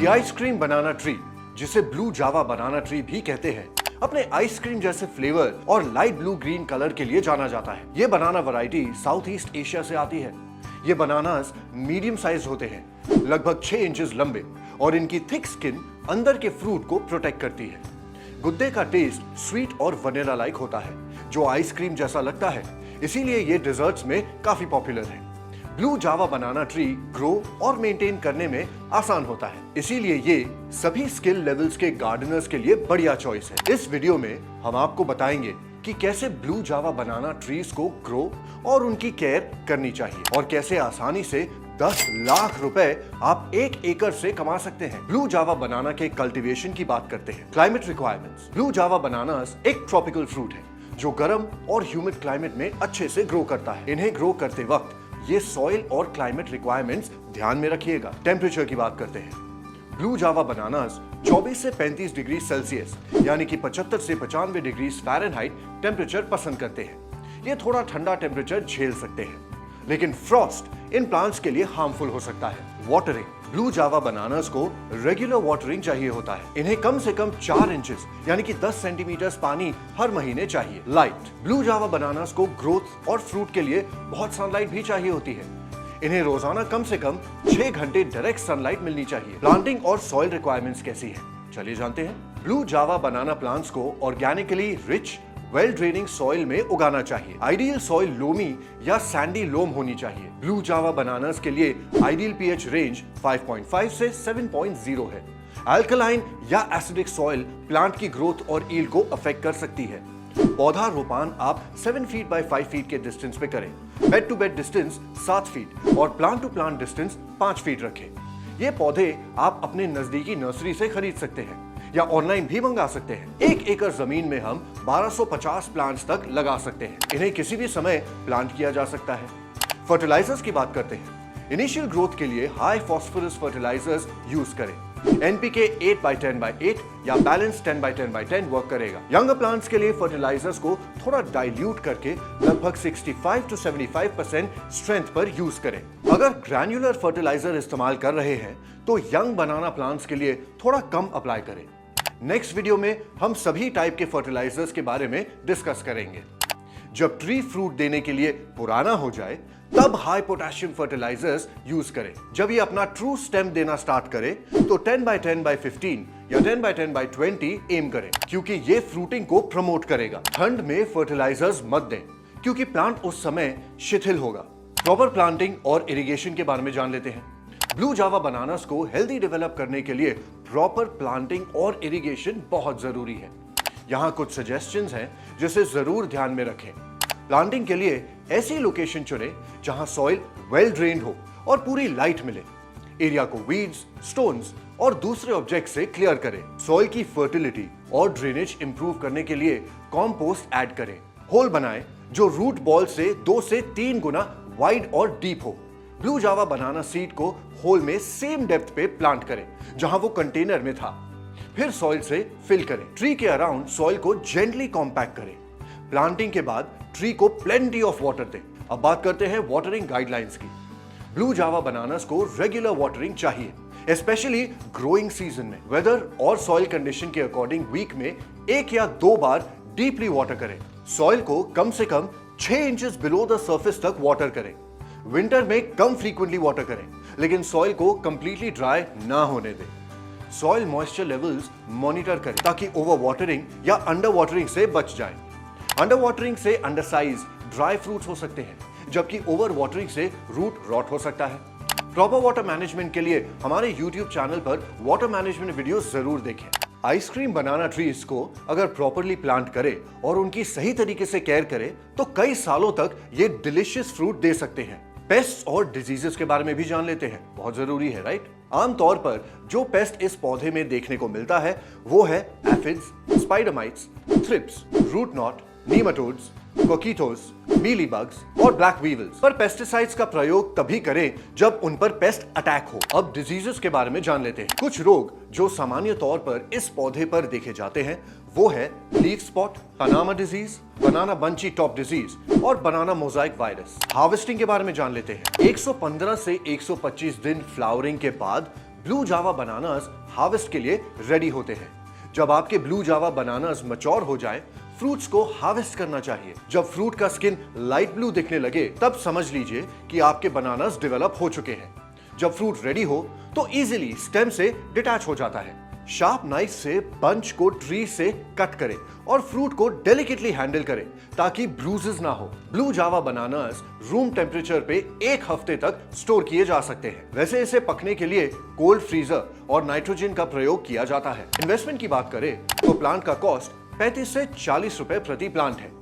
The ice cream banana tree, जिसे blue जावा बनाना tree भी कहते हैं, अपने आइसक्रीम जैसे फ्लेवर और लाइट ब्लू ग्रीन कलर के लिए जाना जाता है। ये बनाना वैरायटी साउथ ईस्ट एशिया से आती है। ये बनानास मीडियम साइज होते हैं, लगभग 6 इंचेस लंबे, और इनकी थिक स्किन अंदर के फ्रूट को प्रोटेक्ट करती है। गुद्दे का टेस्ट स्वीट और वनीला लाइक होता है, जो आइसक्रीम जैसा लगता है, इसीलिए ये डिजर्ट्स में काफी पॉपुलर है। ब्लू जावा बनाना ट्री ग्रो और मेंटेन करने में आसान होता है, इसीलिए ये सभी स्किल लेवल्स के गार्डनर्स के लिए बढ़िया चॉइस है। इस वीडियो में हम आपको बताएंगे कि कैसे ब्लू जावा बनाना ट्रीज को ग्रो और उनकी केयर करनी चाहिए, और कैसे आसानी से 10 लाख रुपए आप 1 एकड़ से कमा सकते हैं। ब्लू जावा बनाना के कल्टीवेशन की बात करते हैं। Climate requirements. ब्लू जावा बनानास एक ट्रॉपिकल फ्रूट है जो गर्म और ह्यूमिड क्लाइमेट में अच्छे से ग्रो करता है। इन्हें ग्रो करते वक्त ये सॉइल और क्लाइमेट रिक्वायरमेंट्स ध्यान में रखिएगा। टेम्परेचर की बात करते हैं। ब्लू जावा बनानास 24 से 35 डिग्री सेल्सियस यानी कि 75 से 95 डिग्री फ़ारेनहाइट टेम्परेचर पसंद करते हैं। ये थोड़ा ठंडा टेम्परेचर झेल सकते हैं, लेकिन फ्रॉस्ट इन प्लांट्स के लिए हार्मफुल हो सकता है। वाटरिंग। ब्लू जावा बनानास को रेगुलर वाटरिंग चाहिए होता है। इन्हें कम से कम 4 इंचेस यानी कि 10 सेंटीमीटर पानी हर महीने चाहिए। लाइट। ब्लू जावा बनानास को ग्रोथ और फ्रूट के लिए बहुत सनलाइट भी चाहिए होती है। इन्हें रोजाना कम से कम 6 घंटे डायरेक्ट सनलाइट मिलनी चाहिए। प्लांटिंग और सॉइल रिक्वायरमेंट्स कैसी है, चलिए जानते हैं। ब्लू जावा बनाना प्लांट्स को organically rich well draining soil में उगाना चाहिए। आइडियल सॉइल लोमी या सैंडी लोम होनी चाहिए। ब्लू जावा बनानास के लिए आइडियल पीएच रेंज 5.5 से 7.0 है। अल्कलाइन या एसिडिक सॉइल प्लांट की ग्रोथ और ईल्ड को अफेक्ट कर सकती है। पौधा रोपान आप 7 फीट बाय 5 फीट के डिस्टेंस पे करें। Bed to bed distance 7 feet और plant to plant distance 5 feet रखें। ये पौधे आप अपने नजदीकी नर्सरी से खरीद सकते हैं या ऑनलाइन भी मंगा सकते हैं। 1 एकड़ जमीन में हम 1250 प्लांट्स तक लगा सकते हैं। इन्हें किसी भी समय प्लांट किया जा सकता है। फर्टिलाइजर्स की बात करते हैं। इनिशियल ग्रोथ के लिए हाई फास्फोरस फर्टिलाइजर्स यूज करें। एनपीके 8x10x8 या बैलेंस 10x10x10 वर्क करेगा। यंगर प्लांट्स के लिए फर्टिलाइजर्स को थोड़ा डाइल्यूट करके लगभग 65 to 75% स्ट्रेंथ पर यूज करें। अगर ग्रैन्युलर फर्टिलाइजर इस्तेमाल कर रहे हैं तो यंग बनाना प्लांट्स के लिए थोड़ा कम अप्लाई करें। नेक्स्ट वीडियो में हम सभी टाइप के फर्टिलाइजर्स के बारे में डिस्कस करेंगे। जब ट्री फ्रूट देने के लिए पुराना हो जाए तब हाई पोटेशियम फर्टिलाइजर्स यूज करें। जब ये अपना ट्रू स्टेम देना स्टार्ट करे तो 10x10x15 या 10x10x20 एम करें, क्योंकि ये फ्रूटिंग को प्रमोट करेगा। ठंड में फर्टिलाइजर्स मत दें, क्योंकि प्लांट उस समय शिथिल होगा। प्रॉपर प्लांटिंग और इरिगेशन के बारे में जान लेते हैं। ब्लू जावा बनानास को हेल्दी डेवलप करने के लिए प्रॉपर प्लांटिंग और इरिगेशन बहुत जरूरी है। यहाँ कुछ सजेशंस हैं जिसे जरूर ध्यान में रखें। प्लांटिंग के लिए ऐसी लोकेशन चुनें जहां सॉइल वेल ड्रेन्ड हो और पूरी लाइट मिले। एरिया को वीड्स, स्टोन्स और दूसरे ऑब्जेक्ट से क्लियर करें। सॉइल की फर्टिलिटी और ड्रेनेज इंप्रूव करने के लिए कॉम्पोस्ट ऐड करें। होल बनाएं जो रूट बॉल से 2 से 3 गुना वाइड और डीप हो। ब्लू जावा बनाना सीड को होल में सेम डेप्थ पे प्लांट करें जहां वो कंटेनर में था। फिर सॉइल से फिल करें। ट्री के अराउंड सॉइल को जेंटली कॉम्पैक्ट करें। प्लांटिंग के बाद ट्री को प्लेंटी ऑफ वाटर दें। अब बात करते हैं वाटरिंग गाइडलाइंस की। ब्लू जावा बनानास को रेगुलर वाटरिंग चाहिए, स्पेशली ग्रोइंग सीजन में। वेदर और सॉइल कंडीशन के अकॉर्डिंग वीक में 1 या 2 बार डीपली वाटर करें। सॉइल को कम से कम 6 इंचेस बिलो द सरफेस तक वाटर करें। विंटर में कम फ्रीक्वेंटली वाटर करें, लेकिन सॉइल को कंप्लीटली ड्राई ना होने दें। सॉइल मॉइस्चर लेवल्स मॉनिटर करें ताकि ओवर वाटरिंग या अंडर वाटरिंग से बच जाएं। अंडर वाटरिंग से अंडरसाइज ड्राई फ्रूट्स हो सकते हैं, जबकि ओवर वाटरिंग से रूट रॉट हो सकता है। प्रॉपर वाटर मैनेजमेंट के लिए हमारे YouTube चैनल पर वाटर मैनेजमेंट वीडियोस जरूर देखें। आइसक्रीम बनाना ट्रीज को अगर प्रॉपरली प्लांट करे और उनकी सही तरीके से केयर करे तो कई सालों तक ये डिलीशियस फ्रूट दे सकते हैं। पेस्ट और डिजीजेस के बारे में भी जान लेते हैं, बहुत जरूरी है, राइट? आमतौर पर जो पेस्ट इस पौधे में देखने को मिलता है वो है aphids, spider mites, thrips, root knot, nematodes, कोकीटोस, मीलीबग्स और ब्लैक वीवल्स। पर पेस्टिसाइड्स का प्रयोग तभी करें जब उन पर पेस्ट अटैक हो। अब डिजीजेस के बारे में जान लेते हैं। कुछ रोग जो सामान्य तौर पर इस पौधे पर देखे जाते हैं वो है लीफ स्पॉट, पनामा डिजीज, बनाना बंची टॉप डिजीज और बनाना मोजाइक वायरस। हार्वेस्टिंग के बारे में जान लेते हैं। 115 से 125 दिन फ्लावरिंग के बाद ब्लू जावा बनानास हार्वेस्ट के लिए रेडी होते हैं। जब आपके ब्लू जावा बनानास मैच्योर हो जाएं, फ्रूट्स को हार्वेस्ट करना चाहिए। जब फ्रूट का स्किन लाइट ब्लू दिखने लगे तब समझ लीजिए कि आपके बनानास डेवलप हो चुके हैं। जब फ्रूट रेडी हो तो इजीली स्टेम से डिटैच हो जाता है। शार्प नाइफ से बंच को ट्री से कट करें और फ्रूट को डेलिकेटली हैंडल करें ताकि ब्रूजेस ना हो। ब्लू जावा बनानास रूम टेम्परेचर पे 1 हफ्ते तक स्टोर किए जा सकते हैं। वैसे इसे पकने के लिए कोल्ड फ्रीजर और नाइट्रोजन का प्रयोग किया जाता है। इन्वेस्टमेंट की बात करें तो प्लांट का कॉस्ट 35 से 40 रुपए प्रति प्लांट है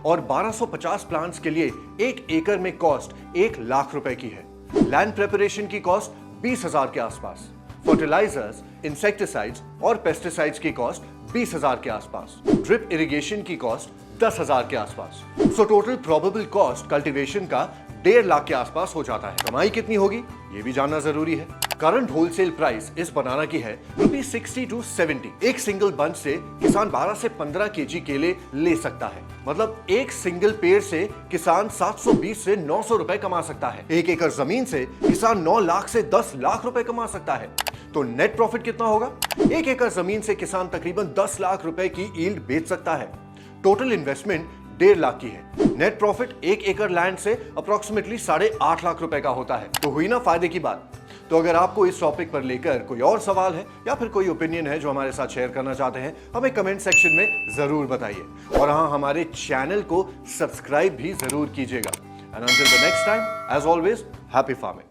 और 1250 प्लांट्स के लिए 1 एकड़ में कॉस्ट 1 लाख रुपए की है। लैंड प्रिपरेशन की कॉस्ट 20,000 के आसपास, फर्टिलाइजर्स, इंसेक्टिसाइड्स और पेस्टिसाइड्स की कॉस्ट 20,000 के आसपास, ड्रिप इरिगेशन की कॉस्ट 10,000 के आसपास। So total probable cost cultivation का 1.5 लाख के आसपास हो जाता है। कमाई कितनी होगी ये भी जानना जरूरी है। करंट होलसेल प्राइस इस बनाना की है ₹60 to 70। एक सिंगल बंच से किसान 12 से 15 केजी केले ले सकता है। मतलब एक सिंगल पेड़ से किसान 720 से 900 रुपए कमा सकता है। 1 एकड़ जमीन से किसान 9 लाख से 10 लाख रुपए कमा सकता है। तो नेट प्रॉफिट कितना होगा? 1 एकड़ जमीन से किसान तकरीबन 10 लाख रुपए की यील्ड बेच सकता है। टोटल इन्वेस्टमेंट 1.5 लाख की है। नेट प्रॉफिट 1 एकड़ लैंड से अप्रोक्सीमेटली 8.5 लाख रुपए का होता है। तो हुई ना फायदे की बात। तो अगर आपको इस टॉपिक पर लेकर कोई और सवाल है या फिर कोई ओपिनियन है जो हमारे साथ शेयर करना चाहते हैं, हमें कमेंट सेक्शन में जरूर बताइए। और हाँ, हमारे चैनल को सब्सक्राइब भी जरूर कीजिएगा। And until the next time, as always, happy farming.